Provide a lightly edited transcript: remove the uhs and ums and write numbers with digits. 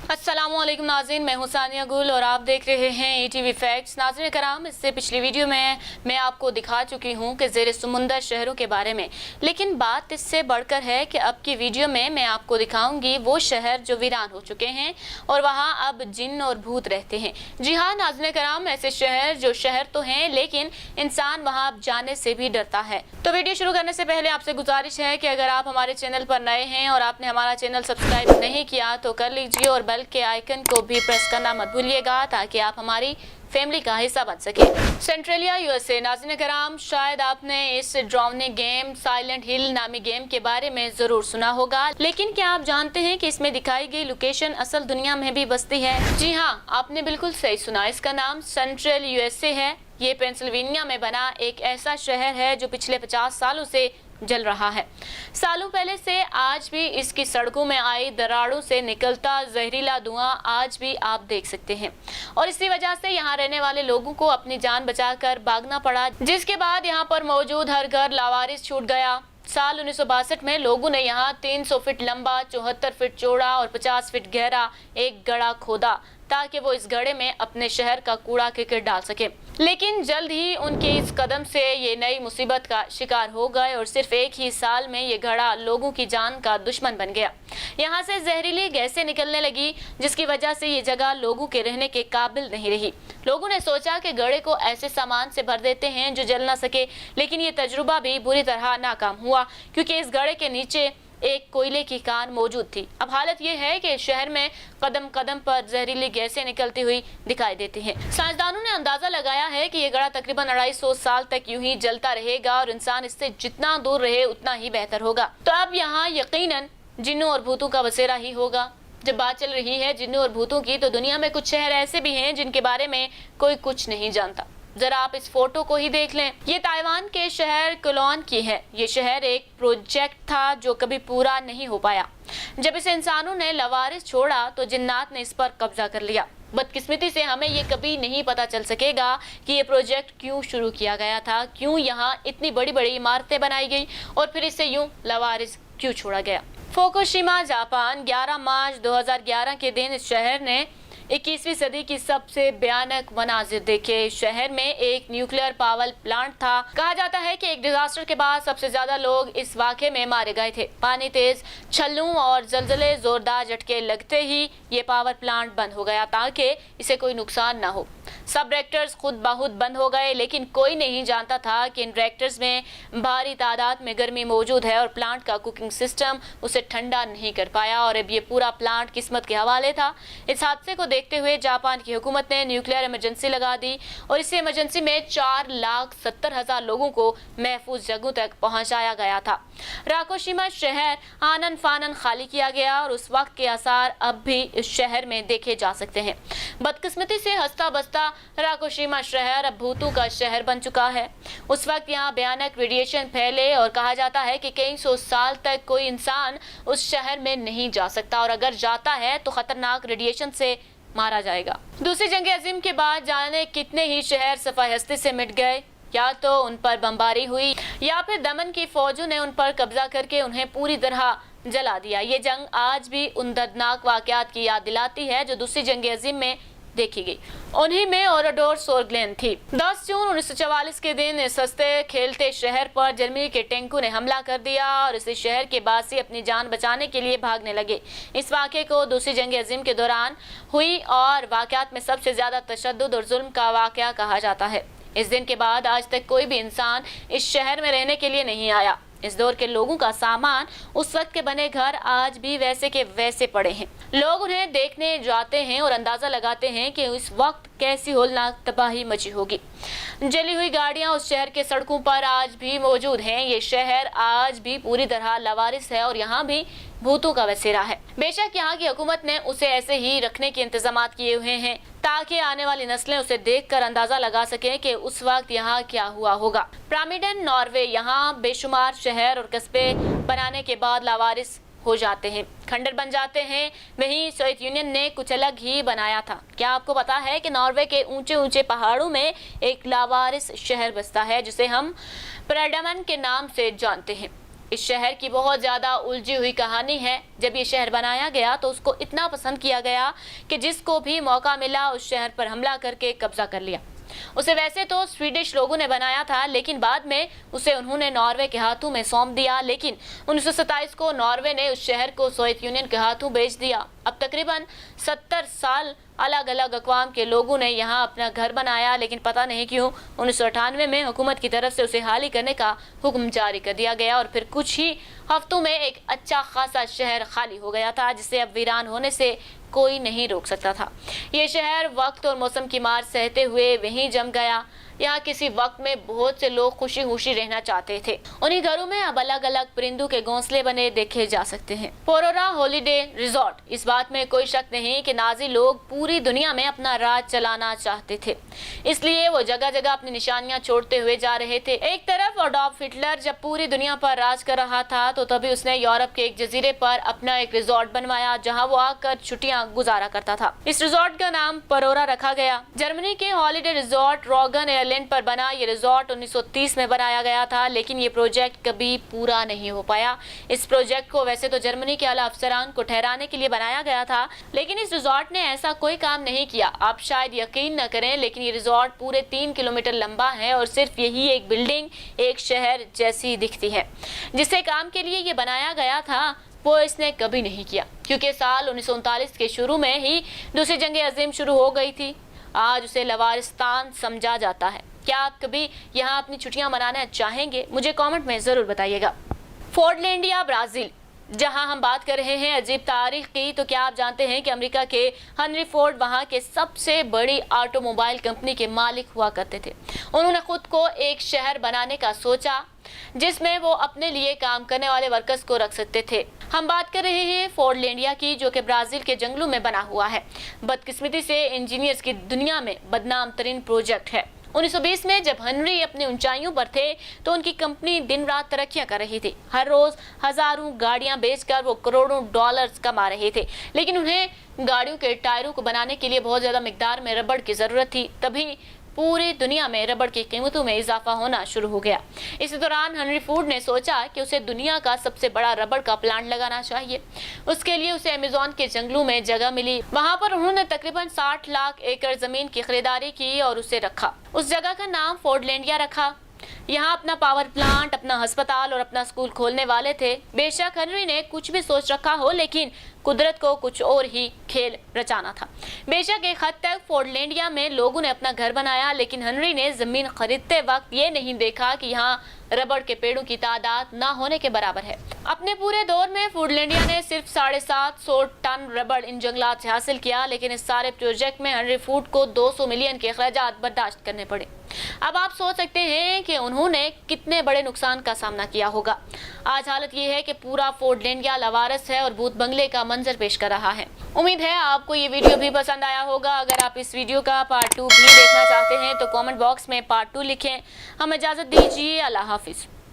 अस्सलामुअलैकुम नाज़रीन, मैं हूं सानिया गुल और आप देख रहे हैं ETV फैक्ट्स। नाज़रीन कराम, इससे पिछली वीडियो में मैं आपको दिखा चुकी हूं कि ज़ेर समुंदर शहरों के बारे में, लेकिन बात इससे बढ़कर है कि अब की वीडियो में मैं आपको दिखाऊंगी वो शहर जो वीरान हो चुके हैं और वहां अब जिन और भूत रहते हैं। जी हाँ नाज़रीन कराम, ऐसे शहर तो हैं लेकिन इंसान वहाँ अब जाने से भी डरता है। तो वीडियो शुरू करने से पहले आपसे गुजारिश है कि अगर आप हमारे चैनल पर नए हैं और आपने हमारा चैनल सब्सक्राइब नहीं किया तो कर लीजिए और बेल के आइकन को भी प्रेस करना मत भूलिएगा ताकि आप हमारी फैमिली का हिस्सा बन सके। Centralia USA। नाज़रीन कराम, शायद आपने इस ड्राउनी गेम साइलेंट हिल नामी गेम के बारे में जरूर सुना होगा, लेकिन क्या आप जानते हैं कि इसमें दिखाई गई लोकेशन असल दुनिया में भी बसती है? जी हाँ, आपने बिल्कुल सही सुना। इसका नाम सेंट्रल USA है। ये पेंसिल्वेनिया में बना एक ऐसा शहर है जो पिछले 50 सालों से जल रहा है। सालों पहले से आज भी इसकी सड़कों में आई दरारों से निकलता जहरीला धुआं आज भी आप देख सकते हैं और इसी वजह से यहाँ रहने वाले लोगों को अपनी जान बचाकर भागना पड़ा, जिसके बाद यहाँ पर मौजूद हर घर लावारिस छूट गया। साल 1962 में लोगों ने यहाँ 300 फीट लंबा, 74 फीट चौड़ा और 50 फीट गहरा एक गड्ढा खोदा ताकि वो इस गड्ढे में अपने शहर का कूड़ा करकट डाल सके। लेकिन जल्द ही उनके इस कदम से ये नई मुसीबत का शिकार हो गए और सिर्फ एक ही साल में ये गड्ढा लोगों की जान का दुश्मन बन गया। यहाँ से जहरीली गैसें निकलने लगी, जिसकी वजह से ये जगह लोगों के रहने के काबिल नहीं रही। लोगों ने सोचा कि गड्ढे को ऐसे सामान से भर देते हैं जो जल ना सके, लेकिन ये तजुर्बा भी बुरी तरह नाकाम हुआ क्योंकि इस गड्ढे के नीचे एक कोयले की कान मौजूद थी। अब हालत यह है कि शहर में कदम कदम पर जहरीली गैसें निकलती हुई दिखाई देती हैं। साइंसदानों ने अंदाजा लगाया है कि यह गड्ढा तकरीबन 250 साल तक यूं ही जलता रहेगा और इंसान इससे जितना दूर रहे उतना ही बेहतर होगा। तो अब यहाँ यकीनन जिन्नों और भूतों का बसेरा ही होगा। जब बात चल रही है जिन्नों और भूतों की, तो दुनिया में कुछ शहर ऐसे भी हैं जिनके बारे में कोई कुछ नहीं जानता। जरा आप इस फोटो को ही देख लें। ये ताइवान के शहर कोलोन की है। ये शहर एक प्रोजेक्ट था जो कभी पूरा नहीं हो पाया। जब इसे इंसानों ने लवारिस छोड़ा तो जिन्नात ने इस पर कब्जा कर लिया। बदकिस्मती से हमें ये कभी नहीं पता चल सकेगा कि ये प्रोजेक्ट क्यों शुरू किया गया था, क्यों यहाँ इतनी बड़ी बड़ी इमारतें बनाई गई और फिर इसे यूं लवारिस क्यों छोड़ा गया। फुकुशिमा जापान, 11 मार्च 2011 के दिन इस शहर ने 21वीं सदी की सबसे भयानक मनाजिर देखे। शहर में एक न्यूक्लियर पावर प्लांट था। कहा जाता है कि एक डिजास्टर के बाद सबसे ज्यादा लोग इस वाक़े में मारे गए थे। पानी तेज छल्लों और जलजले जोरदार झटके लगते ही ये पावर प्लांट बंद हो गया ताकि इसे कोई नुकसान ना हो। सब रिएक्टर्स खुद बाहुद बंद हो गए, लेकिन कोई नहीं जानता था कि इन रिएक्टर्स में भारी तादाद में गर्मी मौजूद है और प्लांट का कुकिंग सिस्टम उसे ठंडा नहीं कर पाया और अब ये पूरा प्लांट किस्मत के हवाले था। इस हादसे को देखते हुए जापान की हुकूमत ने न्यूक्लियर इमरजेंसी लगा दी और इस इमरजेंसी में 4,70,000 लोगों को महफूज जगहों तक पहुंचाया गया था। राकोशिमा शहर आनन फानन खाली किया गया और उस वक्त के आसार अब भी इस शहर में देखे जा सकते हैं। बदकिस्मती से हंसता बसता राकोशिमा शहर अब भूतों का शहर बन चुका है। उस वक्त यहाँ भयानक रेडिएशन फैले और कहा जाता है कि कई 100 साल तक कोई इंसान उस शहर में नहीं जा सकता और अगर जाता है तो खतरनाक रेडिएशन से मारा जाएगा। दूसरी जंग अजीम के बाद जाने कितने ही शहर सफाई हस्ती से मिट गए, या तो उन पर बमबारी हुई या फिर दमन की फौजों ने उन पर कब्जा करके उन्हें पूरी तरह जला दिया। ये जंग आज भी उन दर्दनाक वाकयात की याद दिलाती है जो दूसरी जंग अजीम में देखी गई। उन्हीं में ओराडोर सोरग्लेन थी। 10 जून 1944 के दिन इस हंसते खेलते शहर पर जर्मनी के टैंकों ने हमला कर दिया और इस शहर के बासी अपनी जान बचाने के लिए भागने लगे। इस वाक़े को दूसरी जंग अजीम के दौरान हुई और वाक़यात में सबसे ज्यादा तशद्दुद और जुल्म का वाक़या कहा जाता है। इस दिन के बाद आज तक कोई भी इंसान इस शहर में रहने के लिए नहीं आया। इस दौर के लोगों का सामान, उस वक्त के बने घर आज भी वैसे के वैसे पड़े हैं। लोग उन्हें देखने जाते हैं और अंदाजा लगाते हैं कि उस वक्त कैसी होलनाक तबाही मची होगी। जली हुई गाड़ियां उस शहर के सड़कों पर आज भी मौजूद हैं। ये शहर आज भी पूरी तरह लावारिस है और यहाँ भी भूतों का बसेरा है। बेशक यहाँ की हुकूमत ने उसे ऐसे ही रखने के इंतजाम किए हुए हैं ताकि आने वाली नस्लें उसे देखकर अंदाजा लगा सकें कि उस वक्त यहाँ क्या हुआ होगा। पिरामिडन नॉर्वे, यहाँ बेशुमार शहर और कस्बे बनाने के बाद लावारिस हो जाते हैं, खंडर बन जाते हैं। वहीं सोवियत यूनियन ने कुछ अलग ही बनाया था। क्या आपको पता है कि नॉर्वे के ऊंचे ऊंचे पहाड़ों में एक लावारिस शहर बसता है जिसे हम प्रेडमन के नाम से जानते हैं। इस शहर की बहुत ज़्यादा उलझी हुई कहानी है। जब ये शहर बनाया गया तो उसको इतना पसंद किया गया कि जिसको भी मौका मिला उस शहर पर हमला करके कब्जा कर लिया। उसे वैसे तो स्वीडिश लोगों ने बनाया था, लेकिन बाद में उसे उन्होंने नॉर्वे के हाथों में सौंप दिया। लेकिन 1927 को नॉर्वे ने उस शहर को सोवियत यूनियन के हाथों बेच दिया। अब तकरीबन 70 साल अलग अलग अक़वाम के लोगों ने यहाँ अपना घर बनाया, लेकिन पता नहीं क्यों 1998 में हुकूमत की तरफ से उसे खाली करने का हुक्म जारी कर दिया गया और फिर कुछ ही हफ्तों में एक अच्छा खासा शहर खाली हो गया था, जिसे अब वीरान होने से कोई नहीं रोक सकता था। ये शहर वक्त और मौसम की मार सहते हुए वहीं जम गया। यहाँ किसी वक्त में बहुत से लोग खुशी खुशी रहना चाहते थे। उन्हीं घरों में अब अलग अलग परिंदों के घोंसले बने देखे जा सकते हैं। पोरोरा हॉलिडे रिजॉर्ट, इस बात में कोई शक नहीं कि नाजी लोग पूरी दुनिया में अपना राज चलाना चाहते थे, इसलिए वो जगह जगह अपनी निशानियां छोड़ते हुए जा रहे थे। एक तरफ अडॉल्फ हिटलर जब पूरी दुनिया पर राज कर रहा था तो तभी उसने यूरोप के एक जजीरे पर अपना एक रिजॉर्ट बनवाया, जहाँ वो आकर छुट्टियां गुजारा करता था। इस रिजॉर्ट का नाम परोरा रखा गया। जर्मनी के हॉलिडे रिजॉर्ट रॉगन आइलैंड पर बना ये रिजॉर्ट 1930 में बनाया गया था, लेकिन ये प्रोजेक्ट कभी पूरा नहीं हो पाया। इस प्रोजेक्ट को वैसे तो जर्मनी के आला अफसरान को ठहराने के लिए बनाया गया था, लेकिन इस रिजॉर्ट ने ऐसा कोई काम नहीं किया। आप शायद यकीन न करें, लेकिन ये रिजॉर्ट पूरे 3 किलोमीटर लंबा है और सिर्फ यही एक बिल्डिंग एक शहर जैसी दिखती है। जिससे काम के लिए ये बनाया गया था वो इसने कभी नहीं किया, क्योंकि साल 1939 के शुरू में ही दूसरी जंग अजीम शुरू हो गई थी। आज उसे लवारिस्तान समझा जाता है। क्या आप कभी यहाँ अपनी छुट्टियां मनाना चाहेंगे? मुझे कमेंट में ज़रूर बताइएगा। फोर्टलैंडिया ब्राज़ील, जहां हम बात कर रहे हैं अजीब तारीख की, तो क्या आप जानते हैं कि अमेरिका के हेनरी फोर्ड वहां के सबसे बड़ी ऑटोमोबाइल कंपनी के मालिक हुआ करते थे। उन्होंने खुद को एक शहर बनाने का सोचा जिसमें वो अपने लिए काम करने वाले वर्कर्स को रख सकते थे। हम बात कर रहे हैं फोर्टलैंडिया की, जो कि ब्राजील के जंगलों में बना हुआ है। बदकिस्मती से इंजीनियर्स की दुनिया में बदनाम तरीन प्रोजेक्ट है। 1920 में जब हेनरी अपनी ऊंचाइयों पर थे तो उनकी कंपनी दिन रात तरक्कियां कर रही थी। हर रोज हजारों गाड़ियां बेचकर वो करोड़ों डॉलर्स कमा रहे थे, लेकिन उन्हें गाड़ियों के टायरों को बनाने के लिए बहुत ज्यादा मिकदार में रबड़ की जरूरत थी। तभी पूरी दुनिया में रबड़ की कीमतों में इजाफा होना शुरू हो गया। इस दौरान हेनरी फोर्ड ने सोचा कि उसे दुनिया का सबसे बड़ा रबड़ का प्लांट लगाना चाहिए। उसके लिए उसे अमेज़न के जंगलों में जगह मिली। वहां पर उन्होंने तकरीबन 60 लाख एकड़ जमीन की खरीदारी की और उसे रखा। उस जगह का नाम फोर्टलैंडिया रखा। यहाँ अपना पावर प्लांट, अपना अस्पताल और अपना स्कूल खोलने वाले थे। बेशक हेनरी ने कुछ भी सोच रखा हो, लेकिन कुदरत को कुछ और ही खेल रचाना था। बेशक एक हद तक फोर्टलैंडिया में लोगों ने अपना घर बनाया, लेकिन हेनरी ने जमीन खरीदते वक्त ये नहीं देखा कि यहाँ रबड़ के पेड़ों की तादाद ना होने के बराबर है। अपने पूरे दौर में फोर्टलैंडिया ने सिर्फ 750 टन रबड़ इन जंगलात से हासिल किया, लेकिन इस सारे प्रोजेक्ट में हेनरी फोर्ड को 200 मिलियन के अखराजात बर्दाश्त करने पड़े। अब आप सोच सकते हैं कि उन्होंने कितने बड़े नुकसान का सामना किया होगा। आज हालत ये है कि पूरा फोर्टलैंडिया लवारस है और भूत बंगले का मंजर पेश कर रहा है। उम्मीद है आपको ये वीडियो भी पसंद आया होगा। अगर आप इस वीडियो का पार्ट 2 भी देखना चाहते हैं तो कमेंट बॉक्स में पार्ट 2 लिखें। हमें इजाजत दीजिए। अल्लाह हाफिज।